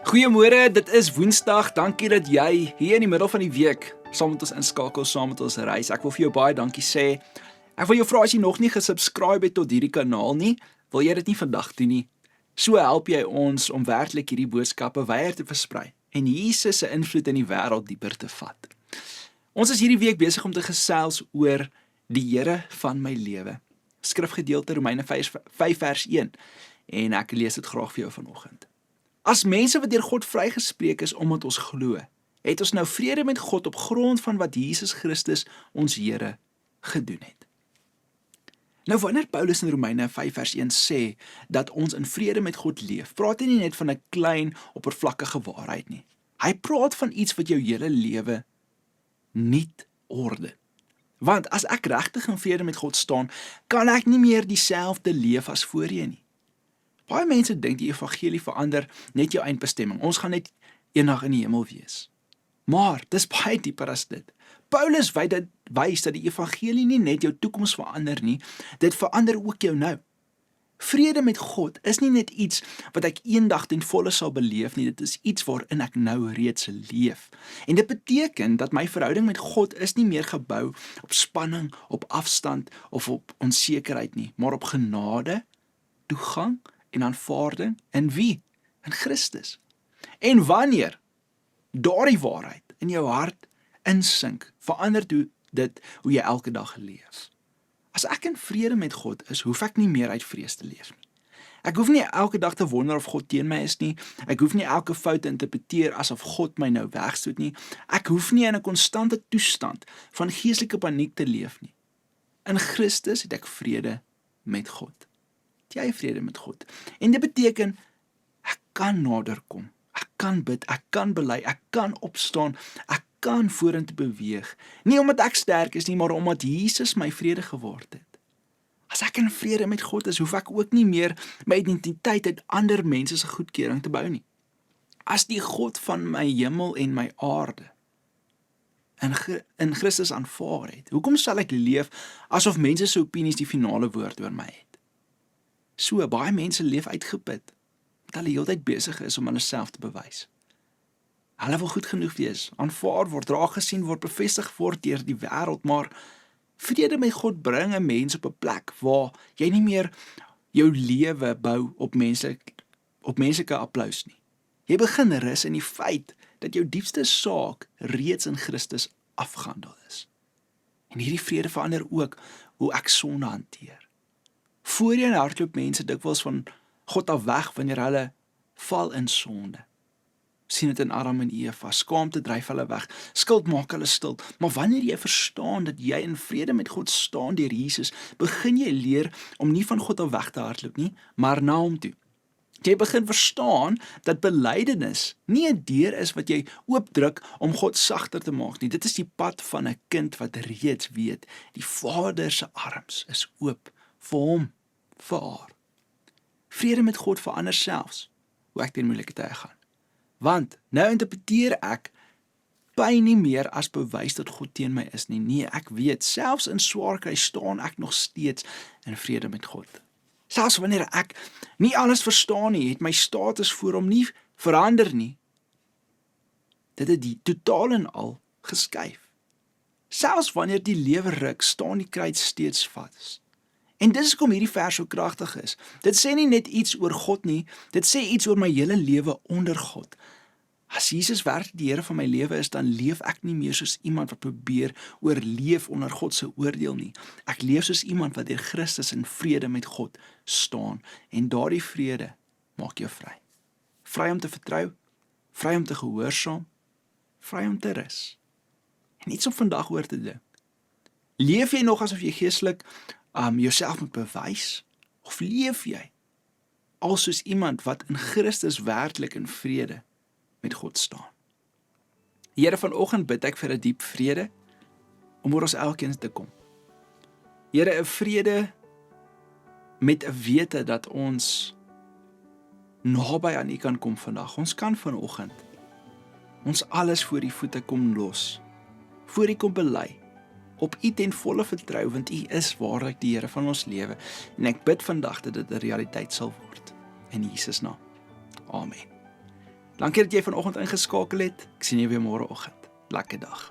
Goeiemôre, dit is Woensdag. Dankie dat jy hier in die middel van die week saam met ons inskakel, saam met ons reis. Ek wil vir jou baie dankie sê. Ek wil jou vra as jy nog nie gesubscribe het tot hierdie kanaal nie, wil jy dit nie vandag doen nie. So help jy ons om werklik hierdie boodskappe wyer te versprei en Jesus se invloed in die wêreld dieper te vat. Ons is hierdie week besig om te gesels oor die Here van my lewe. Skrifgedeelte Romeine 5 vers 1 en ek lees dit graag vir jou vanoggend. As mense wat deur God vrygespreek is omdat ons glo, het ons nou vrede met God op grond van wat Jesus Christus ons Here gedoen het. Nou wanneer Paulus in Romeine 5 vers 1 sê dat ons in vrede met God leef, praat hy nie net van 'n klein oppervlakkige waarheid nie. Hy praat van iets wat jou hele lewe nuut orden. Want as ek regtig in vrede met God staan, kan ek nie meer dieselfde leef as voorheen nie. Baie mense dink die evangelie verander net jou eindbestemming. Ons gaan net eendag in die hemel wees. Maar dis baie dieper as dit. Paulus wys dat die evangelie nie net jou toekoms verander nie, dit verander ook jou nou. Vrede met God is nie net iets wat ek eendag ten volle sal beleef nie, dit is iets waarin ek nou reeds leef. En dit beteken dat my verhouding met God is nie meer gebou op spanning, op afstand of op onsekerheid nie, maar op genade, toegang en aanvaarding in wie? In Christus. En wanneer daardie waarheid in jou hart insink, verander dit hoe jy elke dag leef. As ek in vrede met God is, hoef ek nie meer uit vrees te leef nie. Ek hoef nie elke dag te wonder of God teen my is nie. Ek hoef nie elke fout te interpreteer asof God my nou wegstoot nie. Ek hoef nie in 'n konstante toestand van geestelike paniek te leef nie. In Christus het ek vrede met God. Jy vrede met God. En dit beteken, ek kan nader kom, ek kan bid, ek kan bely, ek kan opstaan, ek kan vorentoe beweeg. Nie omdat ek sterk is nie, maar omdat Jesus my vrede geword het. As ek in vrede met God is, hoef ek ook nie meer my identiteit uit ander mense se goedkeuring te bou nie. As die God van my hemel en my aarde in Christus aanvaar het, hoekom sal ek leef asof mense se opinies die finale woord oor my het? So, baie mense leef uitgeput, omdat hulle heeltyd besig is om hulle self te bewys. Hulle wil goed genoeg wees, aanvaar word, raak gesien word, bevestig word deur die wêreld, maar vrede met God bring 'n mens op 'n plek waar jy nie meer jou lewe bou op menslike applous nie. Jy begin rus in die feit dat jou diepste saak reeds in Christus afgehandel is. En hierdie vrede verander ook hoe ek sonde hanteer. Voorheen hardloop mense dikwels van God af weg wanneer hulle val in sonde. Sien dit in Adam en Eva, skaamte dryf hulle weg, skuld maak hulle stil, maar wanneer jy verstaan dat jy in vrede met God staan deur Jesus, begin jy leer om nie van God af weg te hardloop nie, maar na hom toe. Jy begin verstaan dat belydenis nie 'n deur is wat jy oopdruk om God sagter te maak nie, dit is die pad van 'n kind wat reeds weet, die Vader se arms is oop vir hom, vir haar. Vrede met God verander selfs hoe ek teen moeilike tye gaan. Want nou interpreteer ek pyn nie meer as bewys dat God teen my is nie. Nee, ek weet, selfs in swaar kry staan ek nog steeds in vrede met God. Selfs wanneer ek nie alles verstaan nie, het my status voor hom nie verander nie. Dit het die totaal en al geskuif. Selfs wanneer die lewe ruk, staan die kruit steeds vas. En dis hoekom hierdie vers so kragtig is. Dit sê nie net iets oor God nie, dit sê iets oor my hele lewe onder God. As Jesus werklik die Here van my lewe is, dan leef ek nie meer soos iemand wat probeer oorleef onder God se oordeel nie. Ek leef soos iemand wat deur Christus in vrede met God staan. En daardie vrede maak jou vry. Vry om te vertrou, vry om te gehoorsaam, vry om te rus. En iets om vandag oor te dink. Leef jy nog asof jy geestelik jouself moet bewys? Of leef jy al soos iemand wat in Christus werklik in vrede met God staan? Here, vanoggend bid ek vir 'n diep vrede om oor ons elkeen te kom. Here, 'n vrede met 'n wete dat ons naby aan U kan kom vandag. Ons kan vanoggend ons alles voor U voete kom los, voor U kom bely, op U ten volle vertrou, want U is waarlik die Here van ons lewe. En ek bid vandag dat dit 'n realiteit sal word. In Jesus naam. Amen. Dankie dat jy vanoggend ingeskakel het. Ek sien jou weer môreoggend. Lekker dag.